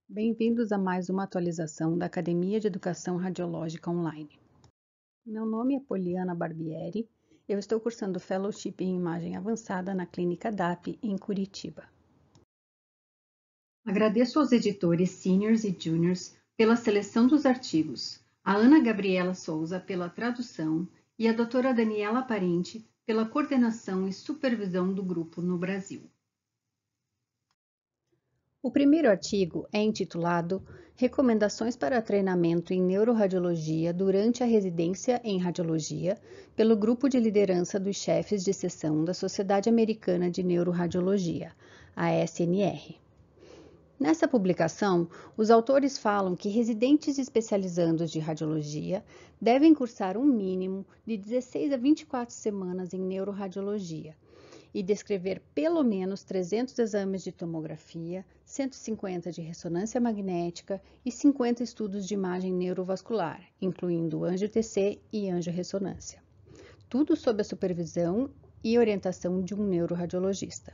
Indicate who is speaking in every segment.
Speaker 1: Bem-vindos a mais uma atualização da Academia de Educação Radiológica Online. Meu nome é Poliana Barbieri, eu estou cursando Fellowship em Imagem Avançada na Clínica DAP, em Curitiba. Agradeço aos editores seniors e juniors pela seleção dos artigos, a Ana Gabriela Souza pela tradução e a doutora Daniela Parente pela coordenação e supervisão do grupo no Brasil. O primeiro artigo é intitulado Recomendações para treinamento em neuroradiologia durante a residência em radiologia, pelo grupo de liderança dos chefes de seção da Sociedade Americana de Neuroradiologia, a SNR. Nessa publicação, os autores falam que residentes especializandos de radiologia devem cursar um mínimo de 16 a 24 semanas em neuroradiologia, e descrever pelo menos 300 exames de tomografia, 150 de ressonância magnética e 50 estudos de imagem neurovascular, incluindo angio-TC e angio-ressonância. Tudo sob a supervisão e orientação de um neuroradiologista.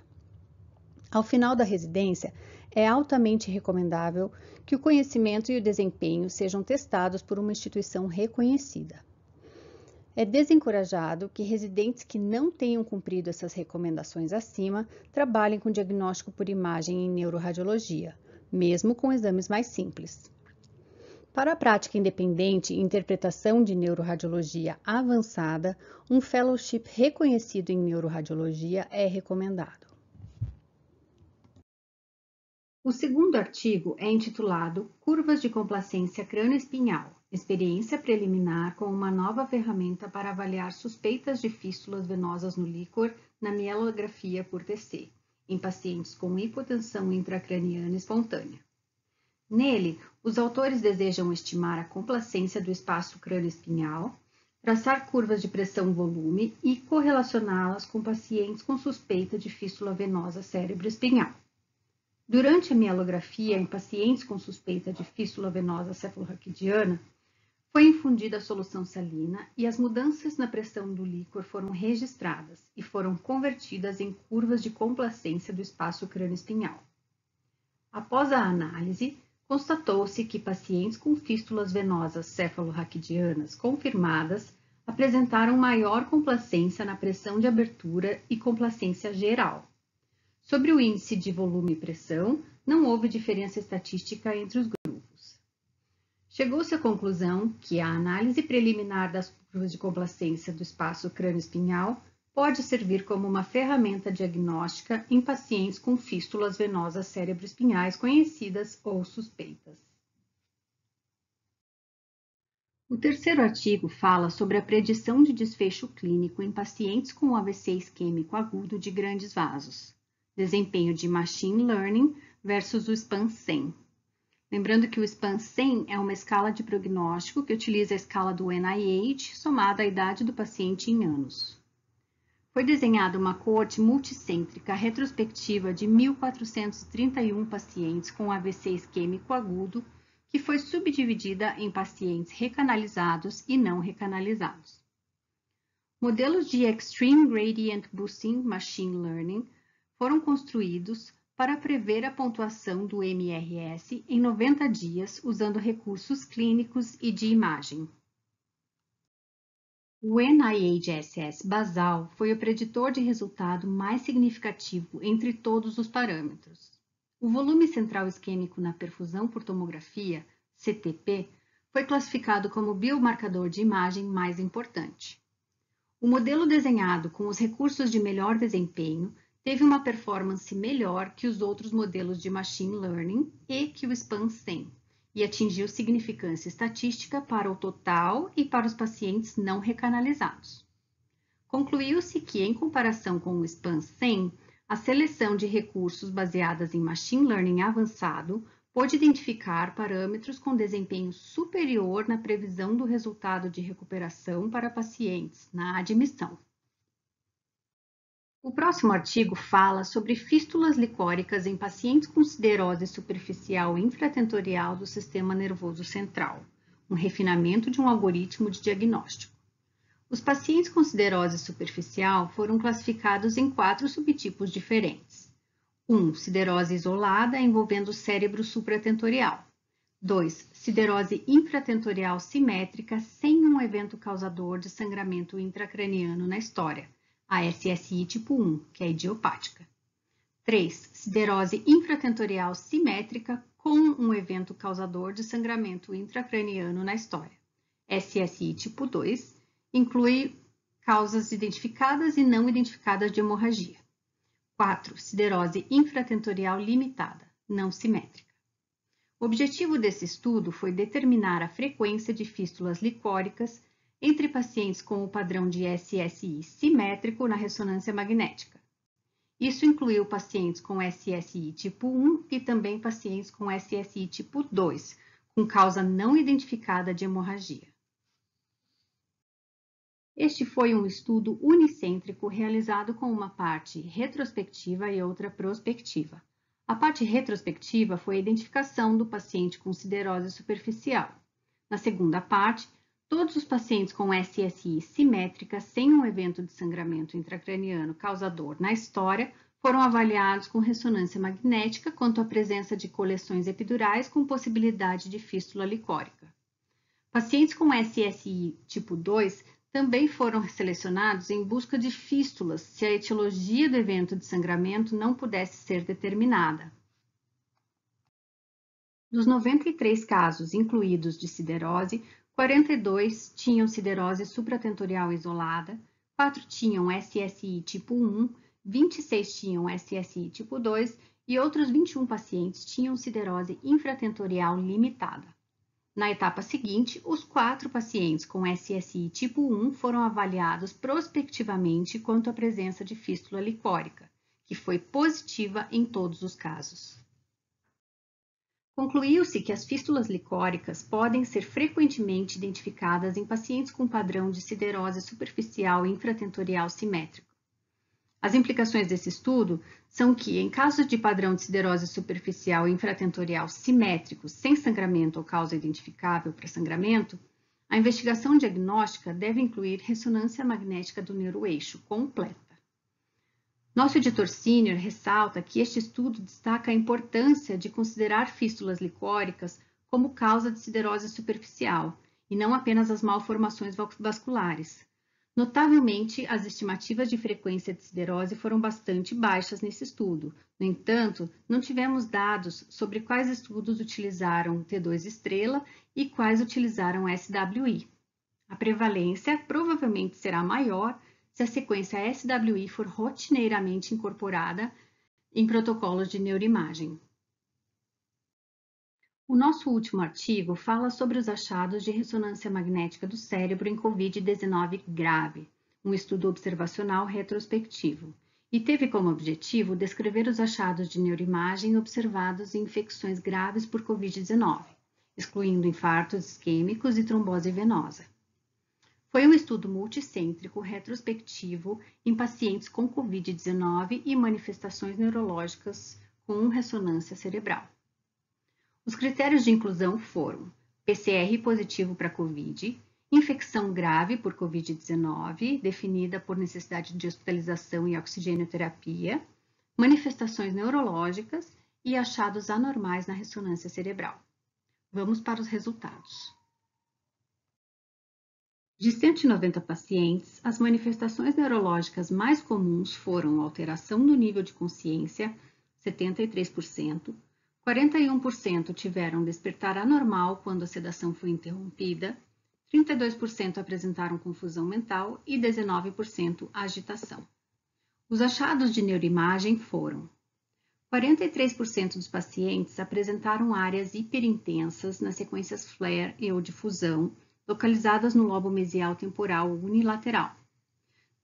Speaker 1: Ao final da residência, é altamente recomendável que o conhecimento e o desempenho sejam testados por uma instituição reconhecida. É desencorajado que residentes que não tenham cumprido essas recomendações acima trabalhem com diagnóstico por imagem em neuroradiologia, mesmo com exames mais simples. Para a prática independente e interpretação de neuroradiologia avançada, um fellowship reconhecido em neuroradiologia é recomendado. O segundo artigo é intitulado Curvas de complacência crânioespinhal. Experiência preliminar com uma nova ferramenta para avaliar suspeitas de fístulas venosas no líquor na mielografia por TC, em pacientes com hipotensão intracraniana espontânea. Nele, os autores desejam estimar a complacência do espaço crânioespinhal, traçar curvas de pressão-volume e correlacioná-las com pacientes com suspeita de fístula venosa cérebro-espinhal. Durante a mielografia em pacientes com suspeita de fístula venosa cefalorraquidiana, foi infundida a solução salina e as mudanças na pressão do líquor foram registradas e foram convertidas em curvas de complacência do espaço crânioespinhal. Após a análise, constatou-se que pacientes com fístulas venosas cefalorraquidianas confirmadas apresentaram maior complacência na pressão de abertura e complacência geral. Sobre o índice de volume e pressão, não houve diferença estatística entre os grupos. Chegou-se à conclusão que a análise preliminar das curvas de complacência do espaço crânioespinhal pode servir como uma ferramenta diagnóstica em pacientes com fístulas venosas cerebroespinhais conhecidas ou suspeitas. O terceiro artigo fala sobre a predição de desfecho clínico em pacientes com AVC isquêmico agudo de grandes vasos. Desempenho de Machine Learning versus o SPAN-100. Lembrando que o SPAN-100 é uma escala de prognóstico que utiliza a escala do NIH somada à idade do paciente em anos. Foi desenhada uma coorte multicêntrica retrospectiva de 1.431 pacientes com AVC isquêmico agudo, que foi subdividida em pacientes recanalizados e não recanalizados. Modelos de Extreme Gradient Boosting Machine Learning foram construídos para prever a pontuação do MRS em 90 dias usando recursos clínicos e de imagem. O NIHSS basal foi o preditor de resultado mais significativo entre todos os parâmetros. O volume central isquêmico na perfusão por tomografia, CTP, foi classificado como o biomarcador de imagem mais importante. O modelo desenhado com os recursos de melhor desempenho teve uma performance melhor que os outros modelos de Machine Learning e que o SPAN-100, e atingiu significância estatística para o total e para os pacientes não recanalizados. Concluiu-se que, em comparação com o SPAN-100, a seleção de recursos baseadas em Machine Learning avançado pôde identificar parâmetros com desempenho superior na previsão do resultado de recuperação para pacientes na admissão. O próximo artigo fala sobre fístulas licóricas em pacientes com siderose superficial infratentorial do sistema nervoso central, um refinamento de um algoritmo de diagnóstico. Os pacientes com siderose superficial foram classificados em 4 subtipos diferentes. 1. Siderose isolada envolvendo o cérebro supratentorial. 2. Siderose infratentorial simétrica sem um evento causador de sangramento intracraniano na história, a SSI tipo 1, que é idiopática. 3. Siderose infratentorial simétrica com um evento causador de sangramento intracraniano na história, SSI tipo 2, inclui causas identificadas e não identificadas de hemorragia. 4. Siderose infratentorial limitada, não simétrica. O objetivo desse estudo foi determinar a frequência de fístulas licóricas entre pacientes com o padrão de SSI simétrico na ressonância magnética. Isso incluiu pacientes com SSI tipo 1 e também pacientes com SSI tipo 2, com causa não identificada de hemorragia. Este foi um estudo unicêntrico realizado com uma parte retrospectiva e outra prospectiva. A parte retrospectiva foi a identificação do paciente com siderose superficial. Na segunda parte, todos os pacientes com SSI simétrica sem um evento de sangramento intracraniano causador na história foram avaliados com ressonância magnética quanto à presença de coleções epidurais com possibilidade de fístula licórica. Pacientes com SSI tipo 2 também foram selecionados em busca de fístulas se a etiologia do evento de sangramento não pudesse ser determinada. Dos 93 casos incluídos de siderose, 42 tinham siderose supratentorial isolada, 4 tinham SSI tipo 1, 26 tinham SSI tipo 2 e outros 21 pacientes tinham siderose infratentorial limitada. Na etapa seguinte, os 4 pacientes com SSI tipo 1 foram avaliados prospectivamente quanto à presença de fístula licórica, que foi positiva em todos os casos. Concluiu-se que as fístulas licóricas podem ser frequentemente identificadas em pacientes com padrão de siderose superficial infratentorial simétrico. As implicações desse estudo são que, em casos de padrão de siderose superficial infratentorial simétrico sem sangramento ou causa identificável para sangramento, a investigação diagnóstica deve incluir ressonância magnética do neuroeixo completa. Nosso editor sênior ressalta que este estudo destaca a importância de considerar fístulas licóricas como causa de siderose superficial e não apenas as malformações vasculares. Notavelmente, as estimativas de frequência de siderose foram bastante baixas nesse estudo. No entanto, não tivemos dados sobre quais estudos utilizaram T2 estrela e quais utilizaram SWI. A prevalência provavelmente será maior se a sequência SWI for rotineiramente incorporada em protocolos de neuroimagem. O nosso último artigo fala sobre os achados de ressonância magnética do cérebro em COVID-19 grave, um estudo observacional retrospectivo, e teve como objetivo descrever os achados de neuroimagem observados em infecções graves por COVID-19, excluindo infartos isquêmicos e trombose venosa. Foi um estudo multicêntrico retrospectivo em pacientes com COVID-19 e manifestações neurológicas com ressonância cerebral. Os critérios de inclusão foram PCR positivo para COVID, infecção grave por COVID-19, definida por necessidade de hospitalização e oxigenoterapia, manifestações neurológicas e achados anormais na ressonância cerebral. Vamos para os resultados. De 190 pacientes, as manifestações neurológicas mais comuns foram alteração do nível de consciência, 73%, 41% tiveram despertar anormal quando a sedação foi interrompida, 32% apresentaram confusão mental e 19% agitação. Os achados de neuroimagem foram: 43% dos pacientes apresentaram áreas hiperintensas nas sequências flare e ou difusão, localizadas no lobo mesial temporal unilateral.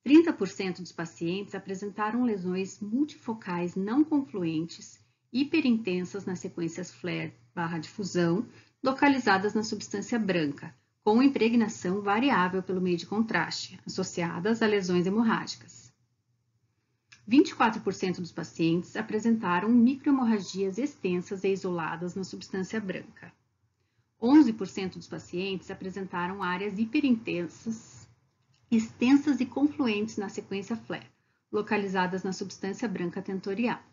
Speaker 1: 30% dos pacientes apresentaram lesões multifocais não confluentes hiperintensas nas sequências flare/difusão, localizadas na substância branca, com impregnação variável pelo meio de contraste, associadas a lesões hemorrágicas. 24% dos pacientes apresentaram microhemorragias extensas e isoladas na substância branca. 11% dos pacientes apresentaram áreas hiperintensas, extensas e confluentes na sequência flare, localizadas na substância branca tentorial.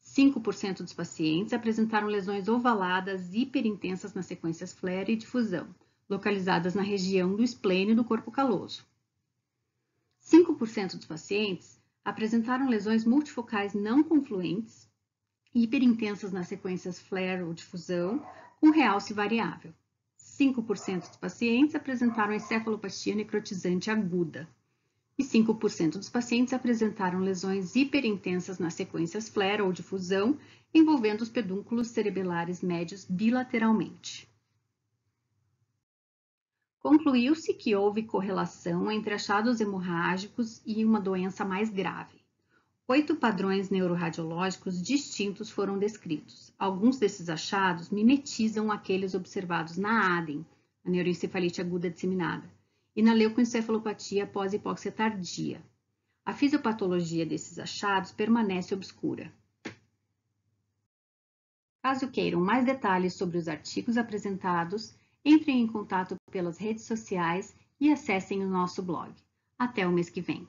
Speaker 1: 5% dos pacientes apresentaram lesões ovaladas hiperintensas nas sequências flare e difusão, localizadas na região do esplênio do corpo caloso. 5% dos pacientes apresentaram lesões multifocais não confluentes, hiperintensas nas sequências flare ou difusão, com realce variável. 5% dos pacientes apresentaram encefalopatia necrotizante aguda. E 5% dos pacientes apresentaram lesões hiperintensas nas sequências flare ou difusão, envolvendo os pedúnculos cerebelares médios bilateralmente. Concluiu-se que houve correlação entre achados hemorrágicos e uma doença mais grave. 8 padrões neuroradiológicos distintos foram descritos. Alguns desses achados mimetizam aqueles observados na ADEM, a neuroencefalite aguda disseminada, e na leucoencefalopatia pós-hipóxia tardia. A fisiopatologia desses achados permanece obscura. Caso queiram mais detalhes sobre os artigos apresentados, entrem em contato pelas redes sociais e acessem o nosso blog. Até o mês que vem!